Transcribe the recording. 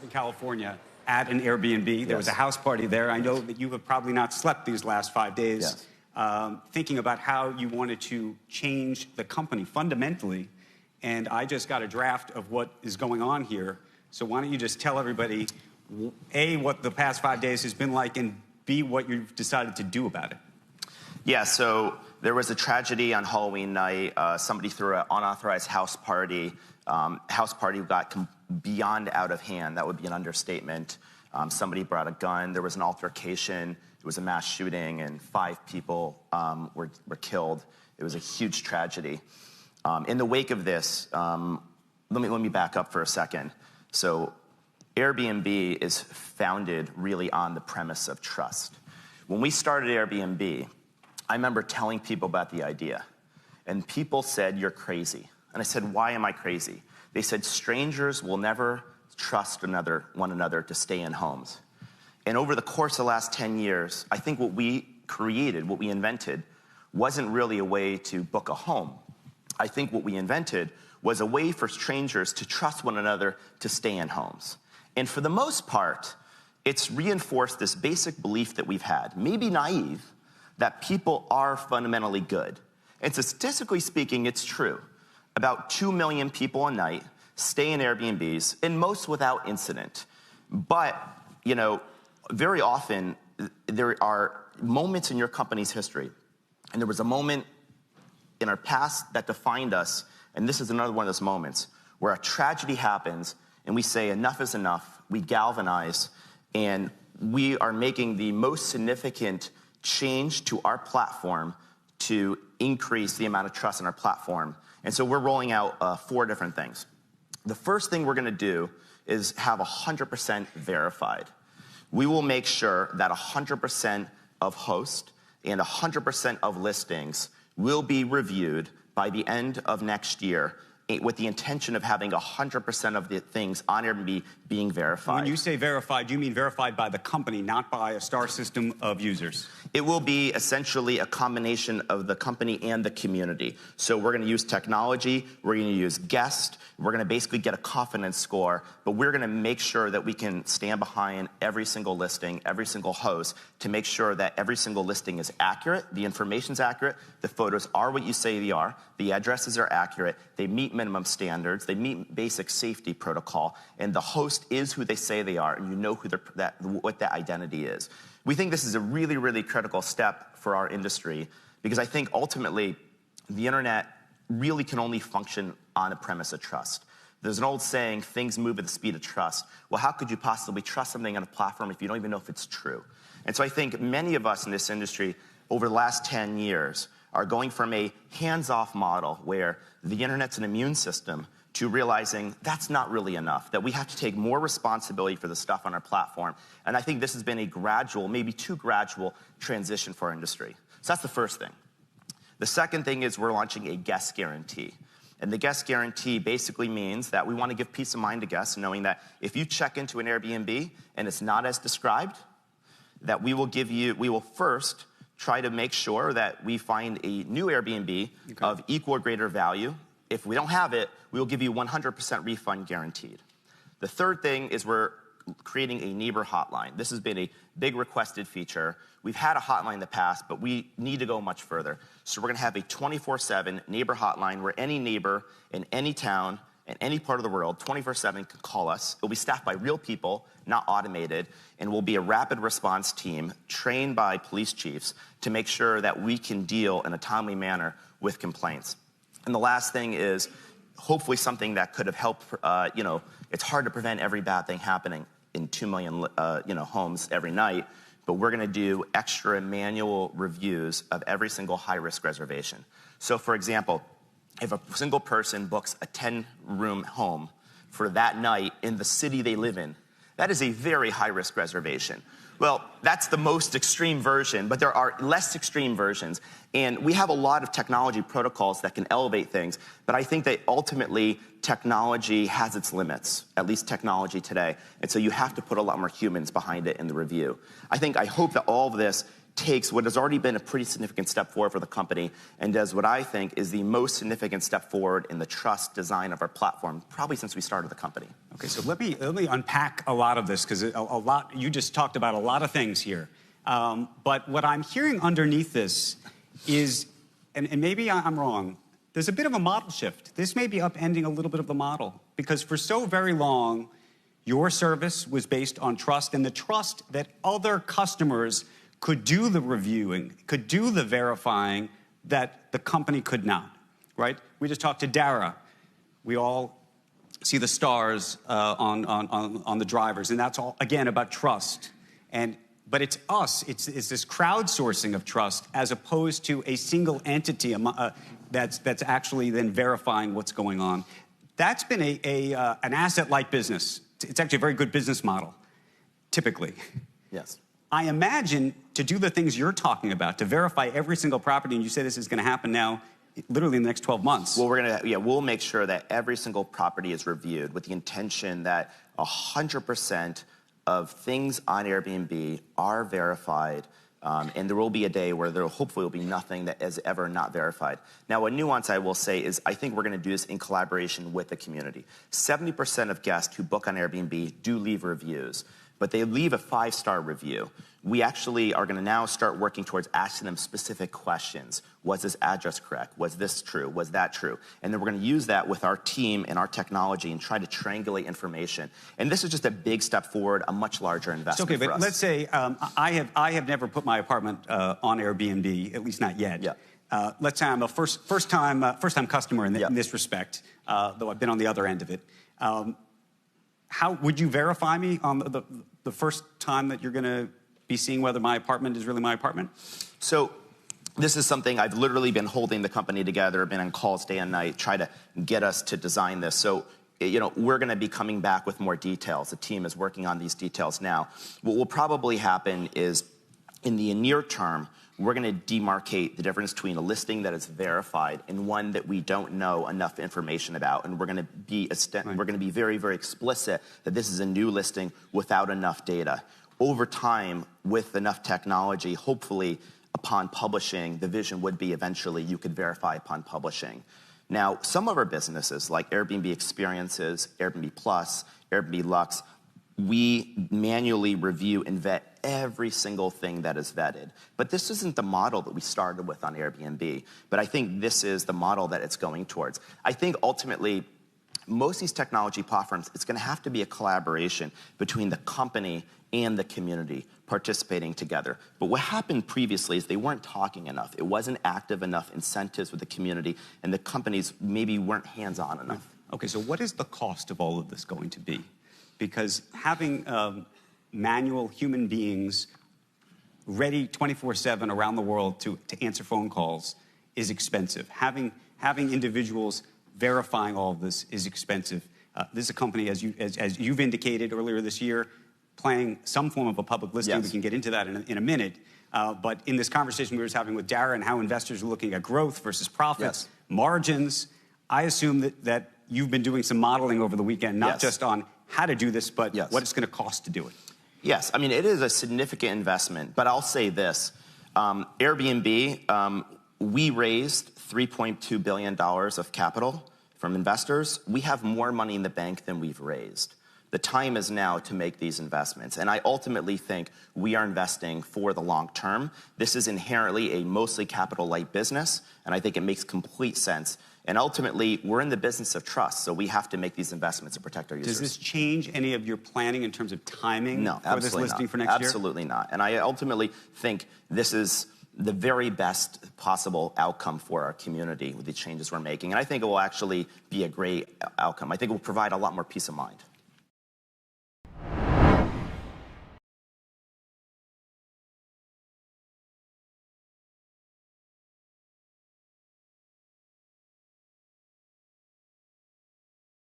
Northern California at an Airbnb. There was a house party there. I know that you have probably not slept these last 5 days thinking about how you wanted to change the company fundamentally. And I just got a draft of what is going on here. So why don't you just tell everybody, A, what the past 5 days has been like, and B, what you've decided to do about it. Yeah, so there was a tragedy on Halloween night. Somebody threw an unauthorized house party. House party got beyond out of hand. That would be an understatement. Somebody brought a gun. There was an altercation. It was a mass shooting, and 5 people were killed. It was a huge tragedy. In the wake of this, let me back up for a second. So Airbnb is founded really on the premise of trust. When we started Airbnb, I remember telling people about the idea, and people said, "You're crazy." And I said, "Why am I crazy?" They said, "Strangers will never trust one another to stay in homes." And over the course of the last 10 years, I think what we created, what we invented, wasn't really a way to book a home. I think what we invented was a way for strangers to trust one another to stay in homes. And for the most part, it's reinforced this basic belief that we've had, maybe naive, that people are fundamentally good. And so statistically speaking, it's true. About 2 million people a night stay in Airbnbs, and most without incident. But, you know, very often there are moments in your company's history, and there was a moment in our past that defined us, and this is another one of those moments, where a tragedy happens, and we say enough is enough, we galvanize, and we are making the most significant change to our platform to increase the amount of trust in our platform. And so we're rolling out 4 different things. The first thing we're gonna do is have 100% verified. We will make sure that 100% of hosts and 100% of listings will be reviewed by the end of next year, with the intention of having 100% of the things on Airbnb being verified. When you say verified, you mean verified by the company, not by a star system of users? It will be essentially a combination of the company and the community. So we're going to use technology, we're going to use guests, we're going to basically get a confidence score, but we're going to make sure that we can stand behind every single listing, every single host, to make sure that every single listing is accurate, the information's accurate, the photos are what you say they are, the addresses are accurate, they meet minimum standards, they meet basic safety protocol, and the host is who they say they are, and you know who what that identity is. We think this is a really, really critical step for our industry, because I think ultimately the internet really can only function on a premise of trust. There's an old saying, things move at the speed of trust. Well, how could you possibly trust something on a platform if you don't even know if it's true? And so I think many of us in this industry over the last 10 years are going from a hands-off model where the internet's an immune system to realizing that's not really enough, that we have to take more responsibility for the stuff on our platform. And I think this has been a gradual, maybe too gradual, transition for our industry. So that's the first thing. The second thing is we're launching a guest guarantee. And the guest guarantee basically means that we want to give peace of mind to guests, knowing that if you check into an Airbnb and it's not as described, that we will first try to make sure that we find a new Airbnb of equal or greater value. If we don't have it, we will give you 100% refund guaranteed. The third thing is we're creating a neighbor hotline. This has been a big requested feature. We've had a hotline in the past, but we need to go much further. So we're gonna have a 24/7 neighbor hotline where any neighbor in any town, in any part of the world, 24/7 can call us. It'll be staffed by real people, not automated, and will be a rapid response team trained by police chiefs to make sure that we can deal in a timely manner with complaints. And the last thing is hopefully something that could have helped, it's hard to prevent every bad thing happening in 2 million homes every night, but we're gonna do extra manual reviews of every single high-risk reservation. So for example, if a single person books a 10-room home for that night in the city they live in, that is a very high-risk reservation. Well, that's the most extreme version, but there are less extreme versions. And we have a lot of technology protocols that can elevate things, but I think that ultimately technology has its limits, at least technology today. And so you have to put a lot more humans behind it in the review. I hope that all of this takes what has already been a pretty significant step forward for the company and does what I think is the most significant step forward in the trust design of our platform, probably since we started the company. Okay, so let me unpack a lot of this, because you just talked about a lot of things here. But what I'm hearing underneath this is, and maybe I'm wrong, there's a bit of a model shift. This may be upending a little bit of the model, because for so very long, your service was based on trust, and the trust that other customers could do the reviewing, could do the verifying that the company could not, right? We just talked to Dara. We all see the stars on the drivers, and that's all, again, about trust. But it's us, it's this crowdsourcing of trust as opposed to a single entity that's actually then verifying what's going on. That's been an asset-light business. It's actually a very good business model, typically. Yes. I imagine to do the things you're talking about, to verify every single property, and you say this is going to happen now, literally in the next 12 months. Well, we'll make sure that every single property is reviewed with the intention that 100% of things on Airbnb are verified, and there will be a day where there hopefully will be nothing that is ever not verified. Now, a nuance I will say is I think we're going to do this in collaboration with the community. 70% of guests who book on Airbnb do leave reviews, but they leave a 5-star review. We actually are going to now start working towards asking them specific questions. Was this address correct? Was this true? Was that true? And then we're going to use that with our team and our technology and try to triangulate information. And this is just a big step forward, a much larger investment for us. Okay, but let's say I have never put my apartment on Airbnb, at least not yet. Yeah. Let's say I'm a first-time customer in this respect, though I've been on the other end of it. How would you verify me on the first time that you're going to be seeing whether my apartment is really my apartment? So this is something I've literally been holding the company together, been on calls day and night, try to get us to design this. So, we're going to be coming back with more details. The team is working on these details now. What will probably happen is in the near term, we're going to demarcate the difference between a listing that is verified and one that we don't know enough information about. And we're going to be very, very explicit that this is a new listing without enough data. Over time, with enough technology, hopefully, upon publishing, the vision would be eventually you could verify upon publishing. Now, some of our businesses, like Airbnb Experiences, Airbnb Plus, Airbnb Luxe, we manually review and vet every single thing that is vetted. But this isn't the model that we started with on Airbnb. But I think this is the model that it's going towards. I think ultimately, most of these technology platforms, it's going to have to be a collaboration between the company and the community participating together. But what happened previously is they weren't talking enough. It wasn't active enough incentives with the community, and the companies maybe weren't hands-on enough. Okay, so what is the cost of all of this going to be? Because having manual human beings ready 24/7 around the world to answer phone calls is expensive. Having individuals verifying all of this is expensive. This is a company, as you've indicated earlier this year, planning some form of a public listing. Yes. We can get into that in a minute. But in this conversation we were having with Dara and how investors are looking at growth versus profits, margins, I assume that you've been doing some modeling over the weekend, not just on how to do this, but what it's going to cost to do it. Yes, I mean, it is a significant investment, but I'll say this. Airbnb, we raised $3.2 billion of capital from investors. We have more money in the bank than we've raised. The time is now to make these investments. And I ultimately think we are investing for the long term. This is inherently a mostly capital-light business, and I think it makes complete sense. And ultimately, we're in the business of trust, so we have to make these investments to protect our users. Does this change any of your planning in terms of timing for this listing for next year? Absolutely not. And I ultimately think this is the very best possible outcome for our community with the changes we're making. And I think it will actually be a great outcome. I think it will provide a lot more peace of mind.